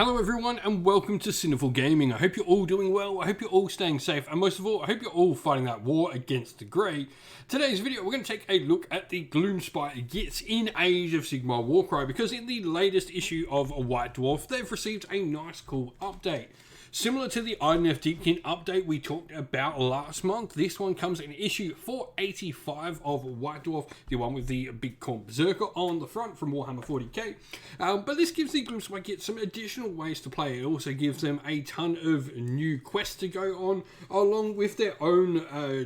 Hello everyone and welcome to Sinful Gaming. I hope you're all doing well, I hope you're all staying safe, and most of all, I hope you're all fighting that war against the Grey. Today's video, we're going to take a look at the Gloosmpite Gitz in Age of Sigmar Warcry, because in the latest issue of White Dwarf, they've received a nice cool update. Similar to the IDNF Deepkin update we talked about last month, this one comes in issue 485 of White Dwarf, the one with the big corn berserker on the front from Warhammer 40k. But this gives the Gloosmpite Gitz some additional ways to play. It also gives them a ton of new quests to go on, along with their own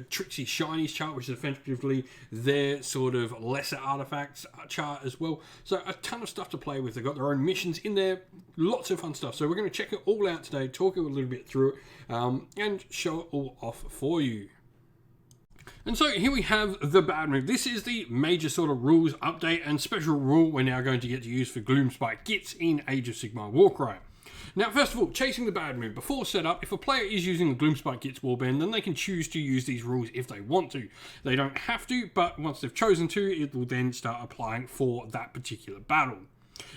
Tricksy Shinies chart, which is effectively their sort of lesser artifacts chart as well. So a ton of stuff to play with. They've got their own missions in there, lots of fun stuff. So we're going to check it all out today, talk a little bit through it, and show it all off for you. And so here we have the bad move. This is the major sort of rules update and special rule we're now going to get to use for Gloosmpite Gitz in Age of Sigmar Warcry. Now, first of all, chasing the bad move. Before setup, if a player is using the Gloosmpite Gitz warband, then they can choose to use these rules if they want to. They don't have to, but once they've chosen to, it will then start applying for that particular battle.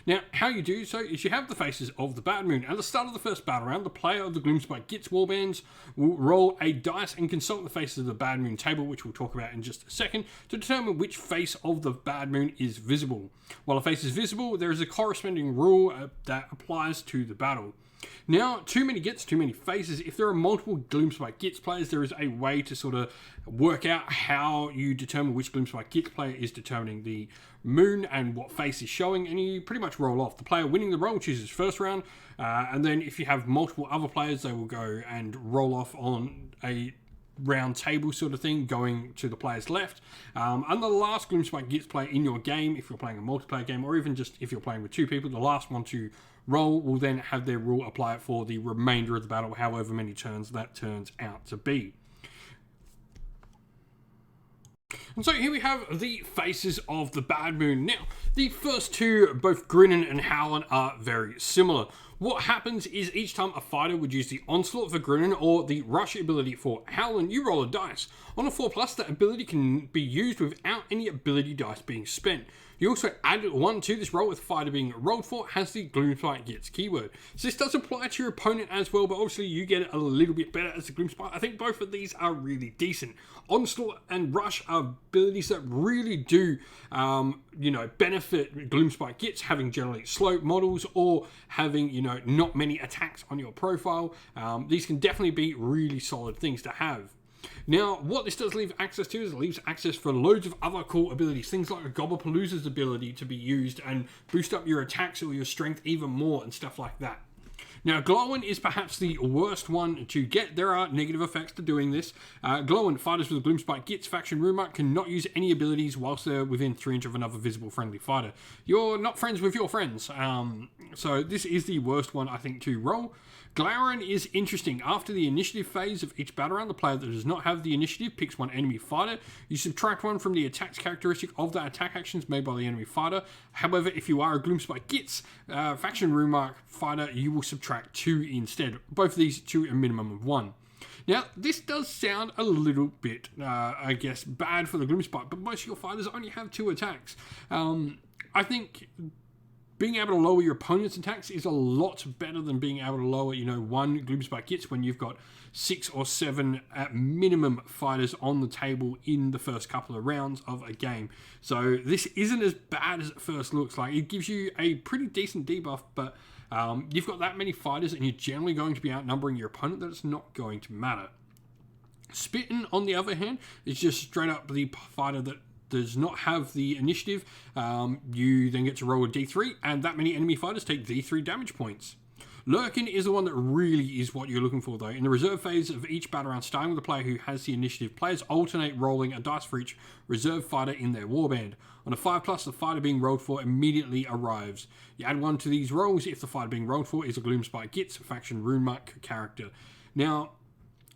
Now, how you do so is you have the faces of the Bad Moon. At the start of the first battle round, the player of the Gloosmpite Gitz warbands will roll a dice and consult the faces of the Bad Moon table, which we'll talk about in just a second, to determine which face of the Bad Moon is visible. While a face is visible, there is a corresponding rule that applies to the battle. Now, too many Gitz, too many faces. If there are multiple Gloosmpite Gitz players, there is a way to sort of work out how you determine which Gloosmpite Gitz player is determining the moon and what face is showing, and you pretty much roll off. The player winning the roll chooses first round, and then if you have multiple other players, they will go and roll off on a round table sort of thing, going to the player's left. And the last Gloosmpite Gitz player in your game, if you're playing a multiplayer game, or even just if you're playing with two people, the last one to roll will then have their rule apply it for the remainder of the battle, however many turns that turns out to be. And so here we have the faces of the Bad Moon. Now, the first two, both Grinnin and Howlin, are very similar. What happens is each time a fighter would use the Onslaught for Grinnin or the Rush ability for Howlin, you roll a dice. On a 4+, that ability can be used without any ability dice being spent. You also add 1 to this roll with fighter being rolled for, has the Gloosmpite Gitz keyword. So this does apply to your opponent as well, but obviously you get it a little bit better as the Gloosmpite. I think both of these are really decent. Onslaught and Rush are abilities that really do, benefit Gloosmpite Gitz, having generally slow models or having, not many attacks on your profile. These can definitely be really solid things to have. Now, what this does leave access to is it leaves access for loads of other cool abilities. Things like a Gobblepalooza's ability to be used and boost up your attacks or your strength even more and stuff like that. Now, Glowin is perhaps the worst one to get. There are negative effects to doing this. Glowin, fighters with the Gloosmpite Gitz faction rumour cannot use any abilities whilst they're within 3 inches of another visible friendly fighter. You're not friends with your friends. So this is the worst one, I think, to roll. Glarin is interesting. After the initiative phase of each battle round, the player that does not have the initiative picks one enemy fighter. You subtract 1 from the attacks characteristic of the attack actions made by the enemy fighter. However, if you are a Gloosmpite Gitz faction rumour fighter, you will subtract 2 instead. Both of these to a minimum of 1. Now, this does sound a little bit, bad for the Gloosmpite, but most of your fighters only have 2 attacks. I think being able to lower your opponent's attacks is a lot better than being able to lower, 1 Gloosmpite Gitz when you've got 6 or 7 at minimum fighters on the table in the first couple of rounds of a game. So this isn't as bad as it first looks like. It gives you a pretty decent debuff, but you've got that many fighters and you're generally going to be outnumbering your opponent that it's not going to matter. Spittin', on the other hand, is just straight up the fighter that does not have the initiative. You then get to roll a d3, and that many enemy fighters take d3 damage points. Lurkin is the one that really is what you're looking for, though. In the reserve phase of each battle round, starting with the player who has the initiative, players alternate rolling a dice for each reserve fighter in their warband. On a 5+, the fighter being rolled for immediately arrives. You add 1 to these rolls if the fighter being rolled for is a Gloosmpite Gitz faction rumour character. Now,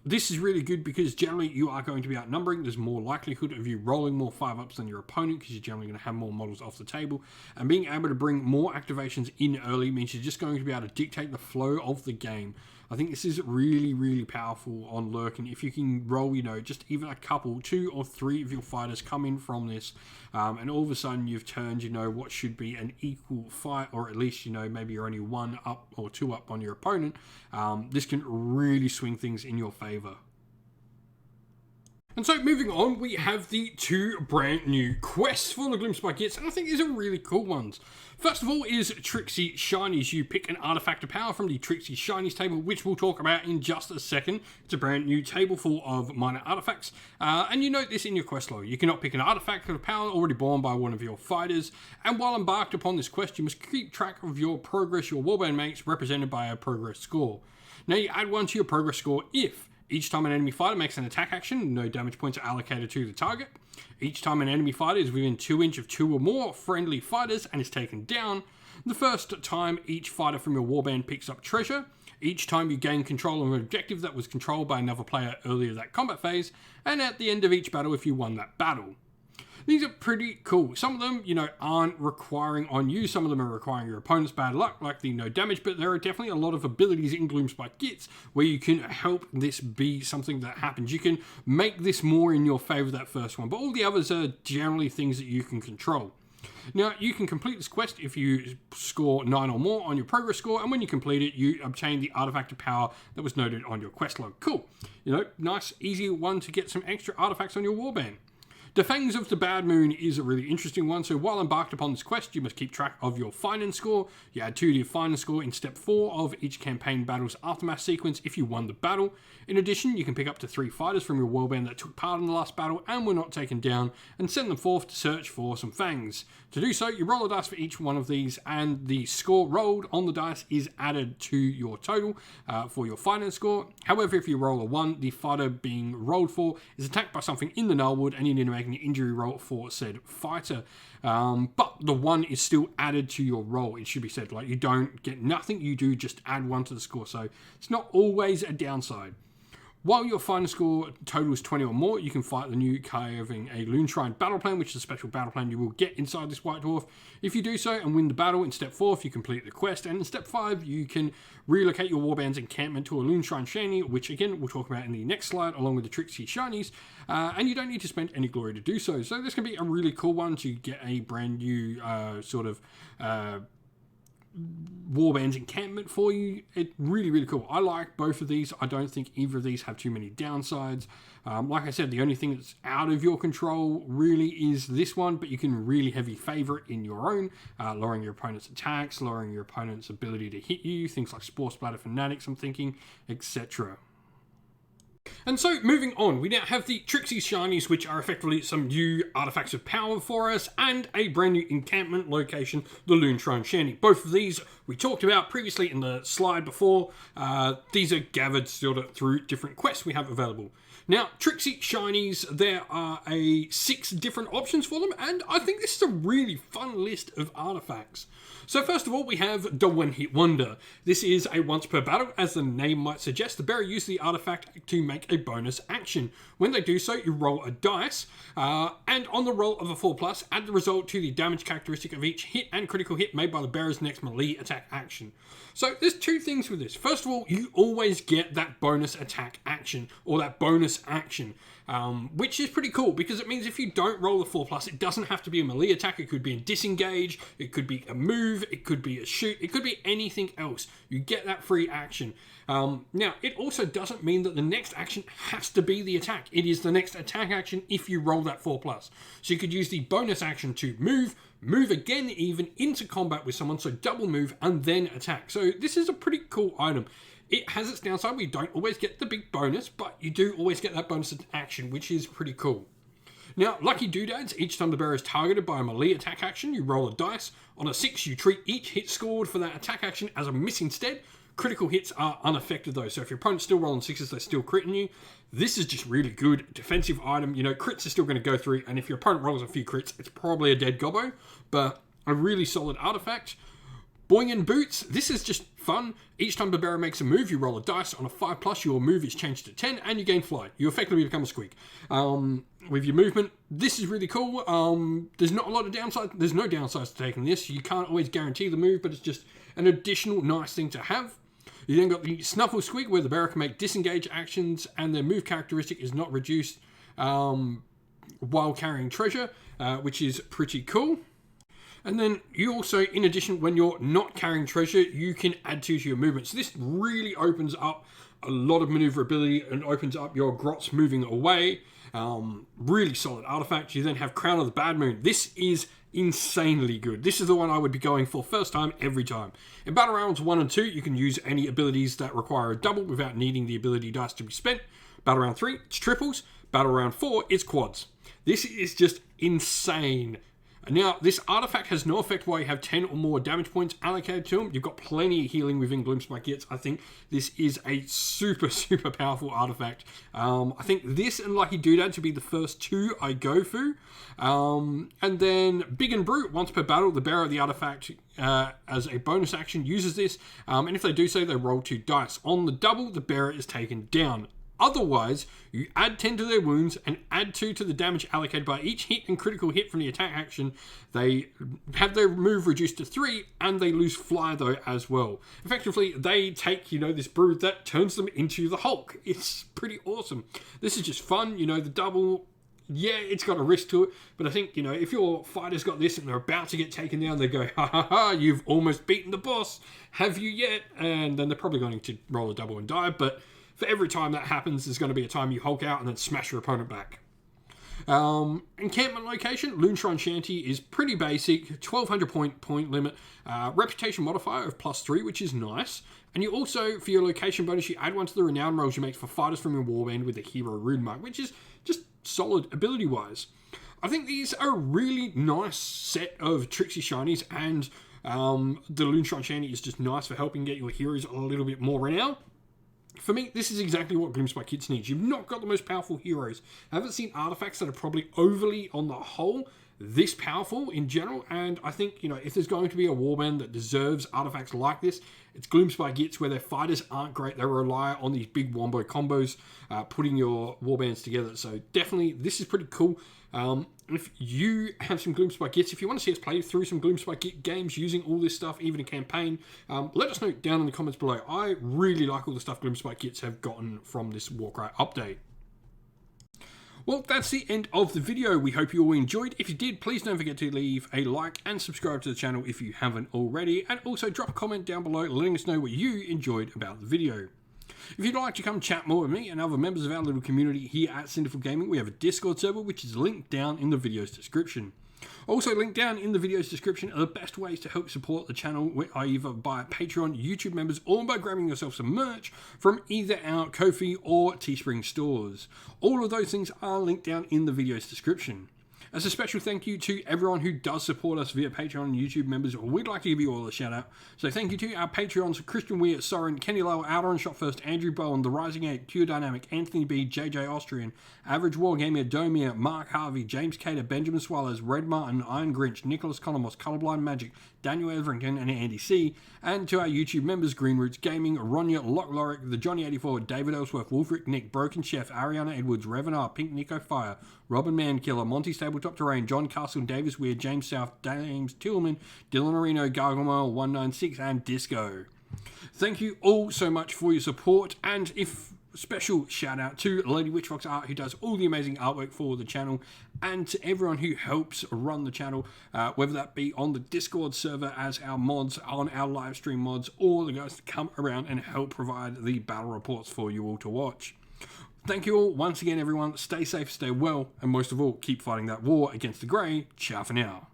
this is really good because generally you are going to be outnumbering. There's more likelihood of you rolling more 5-ups than your opponent because you're generally going to have more models off the table. And being able to bring more activations in early means you're just going to be able to dictate the flow of the game. I think this is really, really powerful on Lurk, and if you can roll, just even a couple, 2 or 3 of your fighters come in from this, and all of a sudden you've turned, what should be an equal fight, or at least, maybe you're only 1 up or 2 up on your opponent, this can really swing things in your favor. And so moving on, we have the 2 brand new quests for the Gloosmpite Gitz, and I think these are really cool ones. First of all is Tricksy Shinies. You pick an artifact of power from the Tricksy Shinies table, which we'll talk about in just a second. It's a brand new table full of minor artifacts, and you note this in your quest log. You cannot pick an artifact of power already born by one of your fighters, and while embarked upon this quest, you must keep track of your progress your warband makes, represented by a progress score. Now you add 1 to your progress score if each time an enemy fighter makes an attack action, no damage points are allocated to the target. Each time an enemy fighter is within 2 inches of 2 or more friendly fighters and is taken down. The first time each fighter from your warband picks up treasure. Each time you gain control of an objective that was controlled by another player earlier that combat phase. And at the end of each battle if you won that battle. These are pretty cool. Some of them, aren't requiring on you. Some of them are requiring your opponent's bad luck, like the no damage, but there are definitely a lot of abilities in Gloosmpite Gitz where you can help this be something that happens. You can make this more in your favor, that first one, but all the others are generally things that you can control. Now, you can complete this quest if you score 9 or more on your progress score, and when you complete it, you obtain the artifact of power that was noted on your quest log. Cool. Nice, easy one to get some extra artifacts on your warband. The Fangs of the Bad Moon is a really interesting one. So while embarked upon this quest, you must keep track of your finance score. You add 2 to your finance score in step 4 of each campaign battle's aftermath sequence if you won the battle. In addition, you can pick up to 3 fighters from your warband that took part in the last battle and were not taken down and send them forth to search for some fangs. To do so, you roll a dice for each one of these, and the score rolled on the dice is added to your total for your finance score. However, if you roll a 1, the fighter being rolled for is attacked by something in the Nullwood and you need to make an injury roll for said fighter. But the 1 is still added to your roll. It should be said, you don't get nothing, you do just add 1 to the score. So it's not always a downside. While your final score totals 20 or more, you can fight the new Carving a Loon Shrine battle plan, which is a special battle plan you will get inside this White Dwarf. If you do so and win the battle in step 4, if you complete the quest, and in step 5, you can relocate your warband's encampment to a Loon Shrine Shiny, which again we'll talk about in the next slide, along with the Tricksy Shinies, and you don't need to spend any glory to do so. So this can be a really cool one to get a brand new warband's encampment for you. It's really, really cool. I like both of these. I don't think either of these have too many downsides. Like I said, the only thing that's out of your control really is this one, but you can really heavy favor it in your own, lowering your opponent's attacks, lowering your opponent's ability to hit you, things like Spore Splatter Fanatics, I'm thinking, etc. And so, moving on, we now have the Tricksy Shinies, which are effectively some new artifacts of power for us, and a brand new encampment location, the Loon Shrine Shiny. Both of these we talked about previously in the slide before. These are gathered sort of through different quests we have available. Now, Tricksy Shinies, there are 6 different options for them, and I think this is a really fun list of artifacts. So first of all, we have the One Hit Wonder. This is a once per battle. As the name might suggest, the bearer uses the artifact to make a bonus action. When they do so, you roll a dice, and on the roll of a 4+, add the result to the damage characteristic of each hit and critical hit made by the bearer's next melee attack action. So there's 2 things with this. First of all, you always get that bonus attack action, or that bonus action, which is pretty cool because it means if you don't roll the 4+, it doesn't have to be a melee attack. It could be a disengage, it could be a move, it could be a shoot, it could be anything else. You get that free action. Now, it also doesn't mean that the next action has to be the attack. It is the next attack action if you roll that 4+. So you could use the bonus action to move again even into combat with someone, so double move and then attack. So this is a pretty cool item. It has its downside. We don't always get the big bonus, but you do always get that bonus action, which is pretty cool. Now, Lucky Doodads, each time the bearer is targeted by a melee attack action, you roll a dice. On a 6, you treat each hit scored for that attack action as a miss instead. Critical hits are unaffected though, so if your opponent's still rolling 6s, they're still critting you. This is just really good defensive item. Crits are still going to go through, and if your opponent rolls a few crits, it's probably a dead gobbo, but a really solid artifact. Boing Boots, this is just fun. Each time the bearer makes a move, you roll a dice. On a 5+, your move is changed to 10 and you gain fly. You effectively become a squeak. With your movement, this is really cool. There's not a lot of downsides. There's no downsides to taking this. You can't always guarantee the move, but it's just an additional nice thing to have. You then got the Snuffle Squeak, where the bearer can make disengage actions and their move characteristic is not reduced while carrying treasure, which is pretty cool. And then you also, in addition, when you're not carrying treasure, you can add 2 to your movement. So this really opens up a lot of maneuverability and opens up your grots moving away. Really solid artifact. You then have Crown of the Bad Moon. This is insanely good. This is the one I would be going for first time, every time. In Battle Rounds 1 and 2, you can use any abilities that require a double without needing the ability dice to be spent. Battle Round 3, it's triples. Battle Round 4, it's quads. This is just insane. Now, this artifact has no effect while you have 10 or more damage points allocated to them. You've got plenty of healing within Gloosmpite Gitz. I think this is a super, super powerful artifact. I think this and Lucky Doodad to be the first 2 I go through. And then Big and Brute, once per battle, the bearer of the artifact as a bonus action uses this. And if they do so, they roll 2 dice. On the double, the bearer is taken down. Otherwise, you add 10 to their wounds and add 2 to the damage allocated by each hit and critical hit from the attack action. They have their move reduced to 3 and they lose fly though as well. Effectively, they take, this brood that turns them into the Hulk. It's pretty awesome. This is just fun, the double. Yeah, it's got a risk to it, but I think, if your fighter's got this and they're about to get taken down, they go, ha ha ha, you've almost beaten the boss. Have you yet? And then they're probably going to roll a double and die, but for every time that happens, there's going to be a time you Hulk out and then smash your opponent back. Encampment location, Loonshrine Shanty is pretty basic, 1200 point limit, reputation modifier of +3, which is nice. And you also, for your location bonus, you add 1 to the renown rolls you make for fighters from your warband with the hero rune mark, which is just solid ability-wise. I think these are a really nice set of Trixie Shinies, and the Loonshrine Shanty is just nice for helping get your heroes a little bit more renown. For me, this is exactly what Gloosmpite Gitz needs. You've not got the most powerful heroes. I haven't seen artifacts that are probably overly, on the whole, this powerful in general. And I think, if there's going to be a warband that deserves artifacts like this, it's Gloosmpite Gitz, where their fighters aren't great. They rely on these big wombo combos, putting your warbands together. So definitely, this is pretty cool. If you have some Gloosmpite Gitz, if you want to see us play through some Gloosmpite Gitz games using all this stuff, even a campaign, let us know down in the comments below. I really like all the stuff Gloosmpite Gitz have gotten from this Warcry update. Well, that's the end of the video. We hope you all enjoyed. If you did, please don't forget to leave a like and subscribe to the channel if you haven't already. And also drop a comment down below letting us know what you enjoyed about the video. If you'd like to come chat more with me and other members of our little community here at Sinful Gaming, we have a Discord server which is linked down in the video's description. Also linked down in the video's description are the best ways to help support the channel, either by Patreon, YouTube members, or by grabbing yourself some merch from either our Ko-fi or Teespring stores. All of those things are linked down in the video's description. As a special thank you to everyone who does support us via Patreon and YouTube members, we'd like to give you all a shout out. So thank you to our Patreons, Christian Weir, Soren, Kenny Lowe, Outer Shot First, Andrew Bowen, The Rising 8, Pure Dynamic, Anthony B, JJ Austrian, Average Wargamer, Domir, Mark Harvey, James Cater, Benjamin Swallows, Red Martin, Iron Grinch, Nicholas Conomos, Colorblind Magic, Daniel Everington, and Andy C. And to our YouTube members, Green Roots Gaming, Ronya, Lock Lorick, The Johnny84, David Ellsworth, Wolfric Nick, Broken Chef, Ariana Edwards, Revenar, Pink Nico Fire, Robin Mankiller, Monty Stabletop Terrain, John Castle, Davis Weir, James South, James Tillman, Dylan Areno, Gargamel 196, and Disco. Thank you all so much for your support, and special shout out to Lady Witchfox Art, who does all the amazing artwork for the channel, and to everyone who helps run the channel, whether that be on the Discord server as our mods, on our live stream mods, or the guys that come around and help provide the battle reports for you all to watch. Thank you all once again, everyone. Stay safe, stay well, and most of all, keep fighting that war against the Grey. Ciao for now.